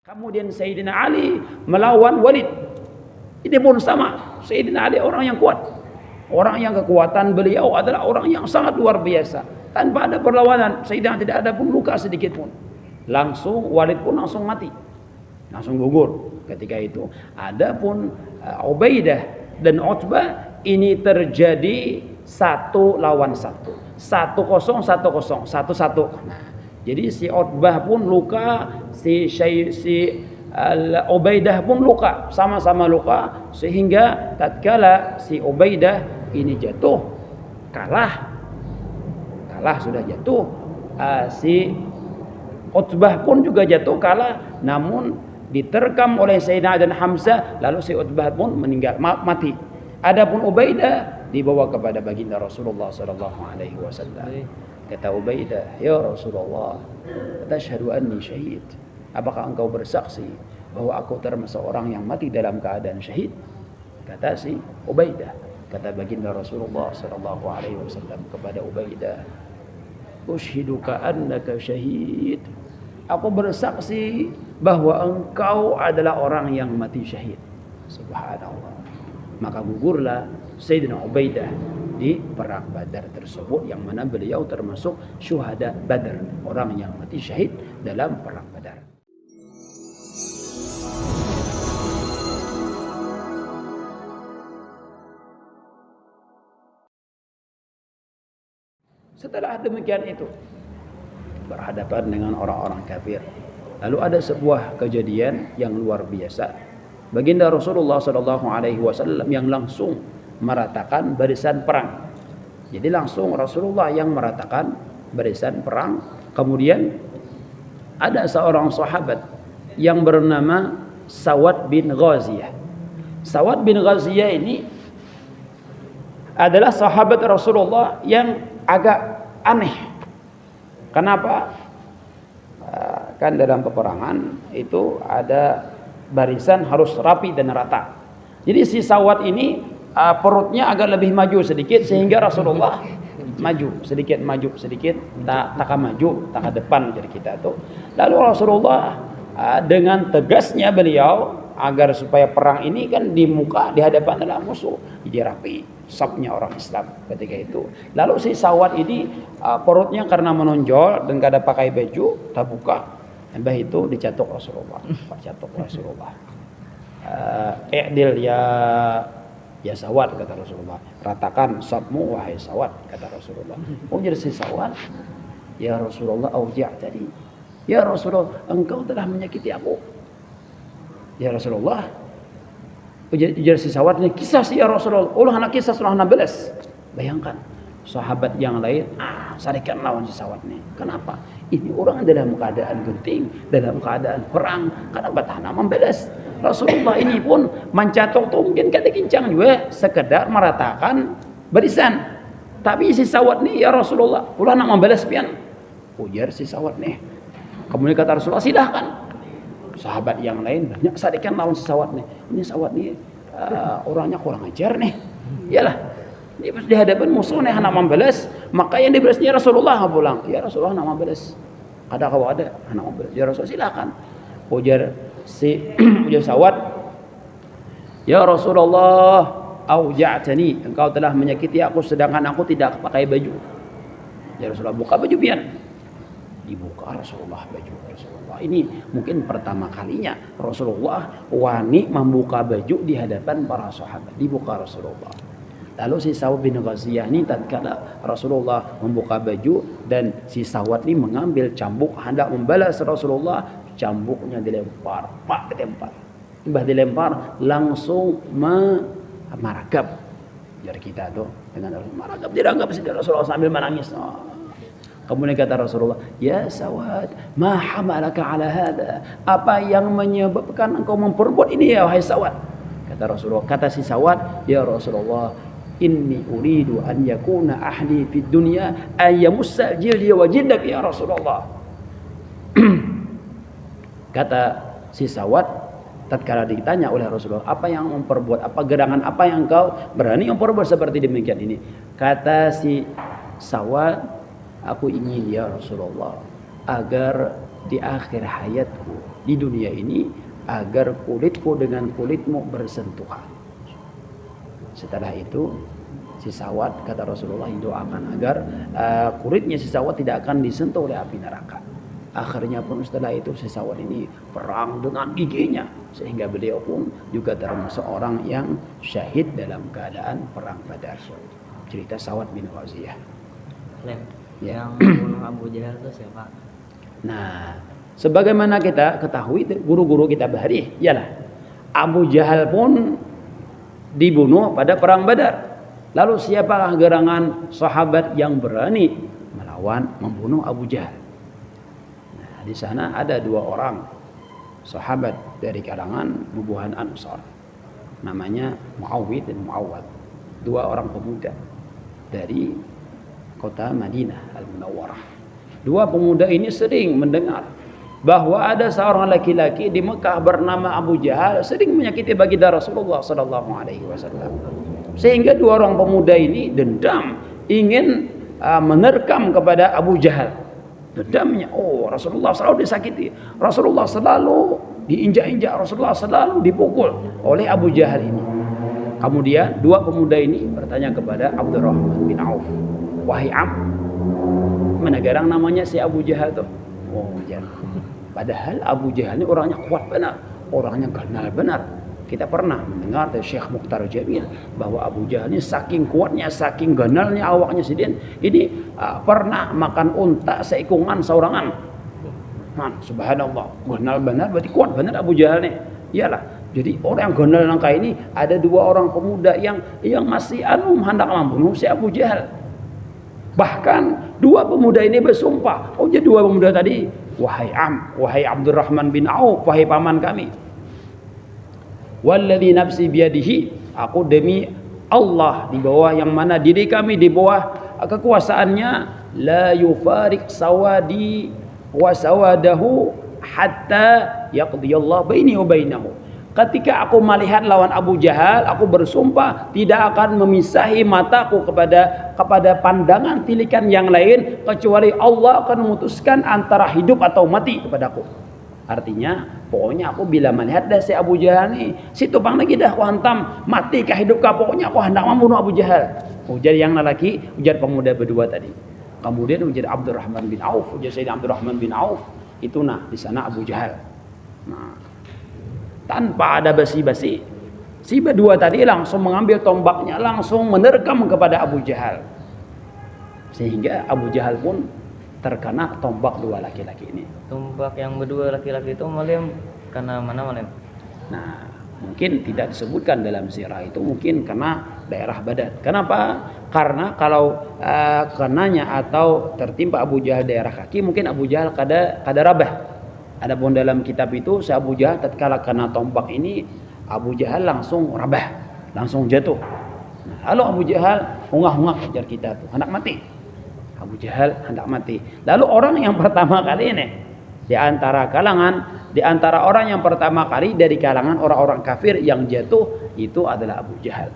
Kemudian Sayyidina Ali melawan Walid. Ini pun sama. Sayyidina Ali orang yang kuat. Orang yang kekuatan beliau adalah orang yang sangat luar biasa. Tanpa ada perlawanan, Sayyidina tidak ada pun luka sedikit pun. Langsung Walid pun langsung mati. Langsung gugur ketika itu. Adapun Ubaidah dan Utbah ini terjadi 1 lawan 1. 1-0, 1-0, 1-1. Nah, jadi si Utbah pun luka, si Ubaidah pun luka, sama-sama luka, sehingga tatkala si Ubaidah ini jatuh, kalah sudah jatuh, si Utbah pun juga jatuh kalah, namun diterkam oleh Sayyidina dan Hamzah, lalu si Utbah pun meninggal mati. Adapun Ubaidah dibawa kepada baginda Rasulullah sallallahu alaihi wasallam. Kata Ubaidah, "Ya Rasulullah, atashhadu anni syahid?" Apakah engkau bersaksi bahwa aku termasuk orang yang mati dalam keadaan syahid? Kata si Ubaidah. Kata baginda Rasulullah sallallahu alaihi wasallam kepada Ubaidah, "Ushiduka annaka syahid." Aku bersaksi bahwa engkau adalah orang yang mati syahid. Subhanallah. Maka gugurlah Sayyidina Ubaidah di perang Badar tersebut, yang mana beliau termasuk syuhada Badar, orang yang mati syahid dalam perang Badar. Setelah demikian itu berhadapan dengan orang-orang kafir. Lalu ada sebuah kejadian yang luar biasa. Baginda Rasulullah sallallahu alaihi wasallam yang langsung meratakan barisan perang. Jadi langsung Rasulullah yang meratakan barisan perang. Kemudian ada seorang sahabat yang bernama Sawad bin Ghaziyah. Sawad bin Ghaziyah ini adalah sahabat Rasulullah yang agak aneh. Kenapa? Kan dalam peperangan itu ada barisan harus rapi dan rata. Jadi si Sawad ini perutnya agak lebih maju sedikit, sehingga Rasulullah maju sedikit, tak maju, tak ke depan jadi kita tuh. Lalu Rasulullah dengan tegasnya beliau agar supaya perang ini kan di muka, di hadapan adalah musuh, jadi rapi safnya orang Islam ketika itu. Lalu si Sawad ini perutnya karena menonjol dan gak ada pakai baju, tak buka. Mbah itu dicatuk Rasulullah. I'dil ya Sawad, kata Rasulullah. Ratakan safmu wahai Sawad, kata Rasulullah. Oh, jadi si Sawad, ya Rasulullah tadi. Ya Rasulullah, engkau telah menyakiti aku. Ya Rasulullah. Jadi si Sawad ini kisah sih ya Rasulullah. Allah anak kisah surah 16. Bayangkan sahabat yang lain sarikan lawan si Sawad nih. Kenapa? Ini orang dalam keadaan genting, dalam keadaan perang, kenapa tahan membelas? Rasulullah ini pun mencatok tuh mungkin kata kincang juga sekedar meratakan barisan. Tapi si Sawad nih, ya Rasulullah, ulah nak membelas pian. Ujar si Sawad nih. Kemudian kata Rasulullah, silahkan. Sahabat yang lain banyak sarikan lawan si Sawad nih. Ini Sawad nih orangnya kurang ajar nih. Iyalah. Di hadapan musuh nih nak membelas, maka yang dibelasnya Rasulullah pulang. Ya Rasulullah nak membelas. Ada kau ada nak membelas. Ya Rasulullah silakan. Ujar Sawad, ya Rasulullah, auja'tani, engkau telah menyakiti aku sedangkan aku tidak pakai baju. Ya Rasulullah, buka baju biar. Dibuka Rasulullah baju Rasulullah. Ini mungkin pertama kalinya Rasulullah wani membuka baju di hadapan para sahabat. Dibuka Rasulullah. Lalu si Sawad bin Ghaziyah ini tatkala Rasulullah membuka baju dan si Sawad ini mengambil cambuk hendak membalas Rasulullah, cambuknya dilempar, dilempar langsung maragab. Jadi kita tuh dengan maragab dianggap si Rasulullah sambil menangis. Kemudian kata Rasulullah, ya Sawad, ma hamalaka ala hada? Apa yang menyebabkan engkau memperbuat ini ya wahai Sawad? Kata Rasulullah, kata si Sawad, ya Rasulullah, inni uridu an yakuna ahli fid dunya ayamussa jildi wa jildak ya Rasulullah. Kata si Sawad tatkala ditanya oleh Rasulullah, apa yang memperbuat, apa gerangan apa yang engkau berani memperbuat seperti demikian ini? Kata si Sawad, aku ingin ya Rasulullah agar di akhir hayatku di dunia ini agar kulitku dengan kulitmu bersentuhan. Setelah itu si sawat, kata Rasulullah, doakan agar kulitnya si sawat tidak akan disentuh oleh api neraka. Akhirnya pun setelah itu si sawat ini perang dengan giginya, sehingga beliau pun juga termasuk orang yang syahid dalam keadaan perang Badar. Cerita Sawat bin Ghaziyah. Yang membunuh Abu Jahal itu siapa? Nah, sebagaimana kita ketahui, guru-guru kita bahari, ialah Abu Jahal pun dibunuh pada perang Badar. Lalu siapakah gerangan sahabat yang berani melawan membunuh Abu Jahal? Nah, di sana ada 2 orang sahabat dari kalangan bubuhan Ansar, namanya Muawwid dan Muawwad, 2 orang pemuda dari kota Madinah Al-Munawwarah. 2 pemuda ini sering mendengar bahwa ada seorang laki-laki di Mekah bernama Abu Jahal sering menyakiti baginda Rasulullah sallallahu alaihi wasallam. Sehingga 2 orang pemuda ini dendam, ingin menerkam kepada Abu Jahal. Dendamnya, oh Rasulullah selalu disakiti, Rasulullah selalu diinjak-injak, Rasulullah selalu dipukul oleh Abu Jahal ini. Kemudian 2 pemuda ini bertanya kepada Abdurrahman bin Auf, wahai mana garang namanya si Abu Jahal tuh? Oh jangan. Padahal Abu Jahal ini orangnya kuat benar, orangnya ganal benar. Kita pernah mendengar dari Syekh Mukhtar Jamil bahwa Abu Jahal ini saking kuatnya, saking ganalnya awaknya sidin, ini pernah makan unta seikungan saurangan. Man, subhanallah, ganal benar berarti kuat benar Abu Jahal nih. Iyalah. Jadi orang yang ganal langkah ini ada 2 orang pemuda yang masih hendak membunuh si Abu Jahal. Bahkan 2 pemuda ini bersumpah. Oh jadi 2 pemuda tadi, wahai Abdurrahman bin Auf, wahai paman kami. Walladzi nafsi biyadihi, aku demi Allah di bawah yang mana diri kami di bawah kekuasaannya, la yufarik sawadi wa sawadahu hatta yaqdiyallahu baini wa bainahu. Ketika aku melihat lawan Abu Jahal, aku bersumpah tidak akan memisahi mataku kepada pandangan tilikan yang lain kecuali Allah akan memutuskan antara hidup atau mati kepadaku. Artinya, pokoknya aku bila melihat dah si Abu Jahal nih, si tupang lagi dah aku hantam, mati kah hidup kah, pokoknya aku hendak membunuh Abu Jahal. Ujar yang lelaki, ujar pemuda berdua tadi. Kemudian ujar Abdurrahman bin Auf, ujar Sayyidina Abdurrahman bin Auf, itu nah di sana Abu Jahal. Nah, tanpa ada basi-basi, si berdua tadi langsung mengambil tombaknya, langsung menerkam kepada Abu Jahal, sehingga Abu Jahal pun terkena tombak 2 laki-laki ini. Tombak yang berdua laki-laki itu malam karena mana malam? Nah, mungkin tidak disebutkan dalam sirah itu, mungkin kena daerah badan. Kenapa? Karena kalau kenanya atau tertimpa Abu Jahal daerah kaki, mungkin Abu Jahal kada rabah. Adapun dalam kitab itu, si Abu Jahal tatkala kena tombak ini, Abu Jahal langsung rabah, langsung jatuh. Nah, lalu Abu Jahal hungah-hungah kejar kita tuh, hendak mati. Abu Jahal hendak mati. Lalu orang yang pertama kali ini di antara orang yang pertama kali dari kalangan orang-orang kafir yang jatuh itu adalah Abu Jahal.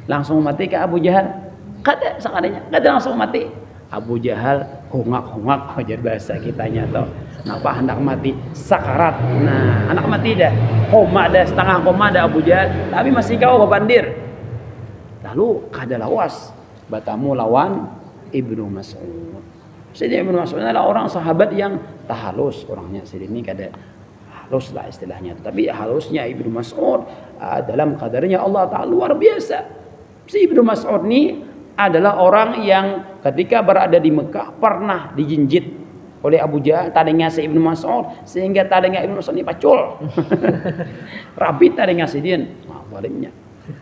Langsung mati ke Abu Jahal? Kada sakadanya, kada langsung mati. Abu Jahal hungak-hungak ajar bahasa kitanya tuh. Kenapa hendak mati? Sakarat. Nah, hendak mati dah. Koma dah, setengah koma dah Abu Jahal, tapi masih kau kebandir. Lalu kada lawas batamu lawan Ibnu Mas'ud. Sayyidina Ibnu Mas'ud adalah orang sahabat yang tahalus orangnya. Sayyidina ini kada halus lah istilahnya. Tapi halusnya Ibnu Mas'ud dalam kadarnya Allah Ta'ala luar biasa. Si Ibnu Mas'ud ini adalah orang yang ketika berada di Mekah pernah dijinjit oleh Abu Jahal tadinya si Ibnu Mas'ud, sehingga tadinya Ibnu Mas'ud ini pacul. Rabit tadinya sidin. Nah, baliknya.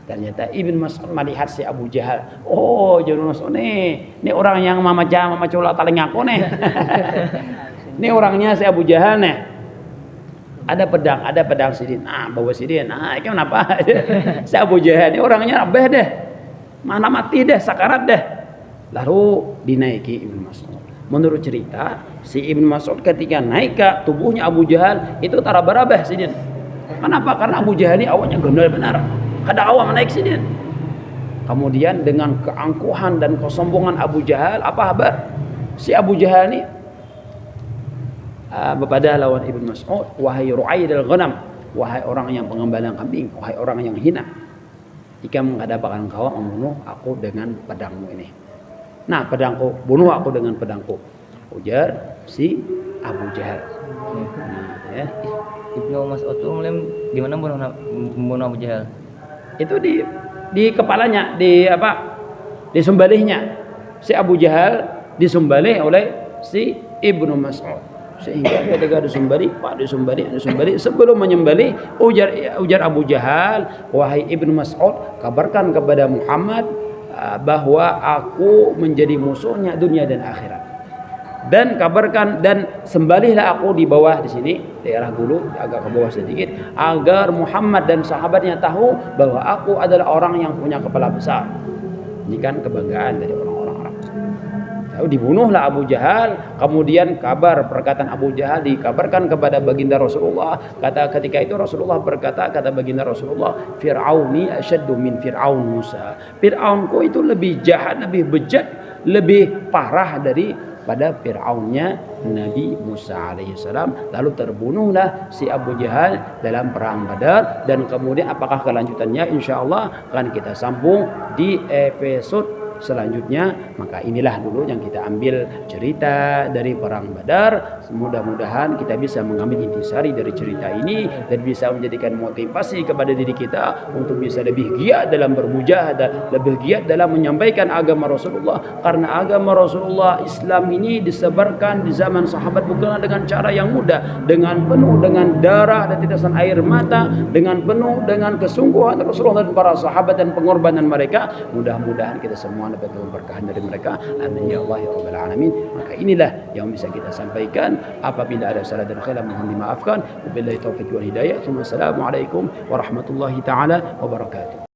Ternyata Ibnu Mas'ud melihat si Abu Jahal. Oh, Ibnu Mas'ud nih. Ini orang yang mama cul tadinya aku nih. Ini orangnya si Abu Jahal nih. Ada pedang sidin. Ah, bawa sidin. Ah, ini kenapa? Si Abu Jahal ini orangnya rabeh deh. Mana mati deh, sakarat deh. Lalu dinaiki Ibnu Mas'ud. Menurut cerita, si Ibnu Mas'ud ketika naik ke tubuhnya Abu Jahal itu tarabah sidin. Kenapa? Karena Abu Jahal ini awalnya gondol benar. Kada awam naik sidin. Kemudian dengan keangkuhan dan kesombongan Abu Jahal, apa kabar? Si Abu Jahal ini Bepadah lawan Ibnu Mas'ud, wahai ru'aidal ghanam, wahai orang yang pengembala kambing, wahai orang yang hina, jika menghadapkan engkau membunuh aku dengan pedangmu ini. Nah, pedangku, bunuh aku dengan pedangku. Ujar si Abu Jahal. Nah, ya. Ibnu Mas'ud itu mulai gimana membunuh Abu Jahal? Itu di kepalanya, disembelihnya. Si Abu Jahal disembelih oleh si Ibnu Mas'ud. Sehingga ketika disembelih sebelum menyembelih ujar Abu Jahal, wahai Ibnu Mas'ud, kabarkan kepada Muhammad bahwa aku menjadi musuhnya dunia dan akhirat. Dan kabarkan dan sembelihlah aku di bawah di sini, daerah bulu agak ke bawah sedikit, agar Muhammad dan sahabatnya tahu bahwa aku adalah orang yang punya kepala besar. Ini kan kebanggaan dari orang-orang Arab. Lalu dibunuhlah Abu Jahal. Kemudian perkataan Abu Jahal dikabarkan kepada baginda Rasulullah. Ketika itu Rasulullah berkata, kata baginda Rasulullah, Fir'auni asyaddu min Fir'aun Musa. Fir'aunku itu lebih jahat, lebih bejat, lebih parah pada Fir'aunnya Nabi Musa alaihissalam. Lalu terbunuhlah si Abu Jahal dalam perang Badar. Dan kemudian apakah kelanjutannya, insya Allah akan kita sambung di episode selanjutnya. Maka inilah dulu yang kita ambil cerita dari perang Badar. Mudah-mudahan kita bisa mengambil intisari dari cerita ini dan bisa menjadikan motivasi kepada diri kita untuk bisa lebih giat dalam bermujahadah, lebih giat dalam menyampaikan agama Rasulullah. Karena agama Rasulullah Islam ini disebarkan di zaman sahabat bukan dengan cara yang mudah, dengan penuh dengan darah dan tetesan air mata, dengan penuh dengan kesungguhan Rasulullah dan para sahabat dan pengorbanan mereka. Mudah-mudahan kita semua dapat keberkahan dari mereka. Amin ya Allah ya Rabbal alamin. Maka inilah yang bisa kita sampaikan. Apabila ada salah dan khilaf mohon dimaafkan. Wabillahi taufiq wal hidayah. Assalamualaikum warahmatullahi taala wabarakatuh.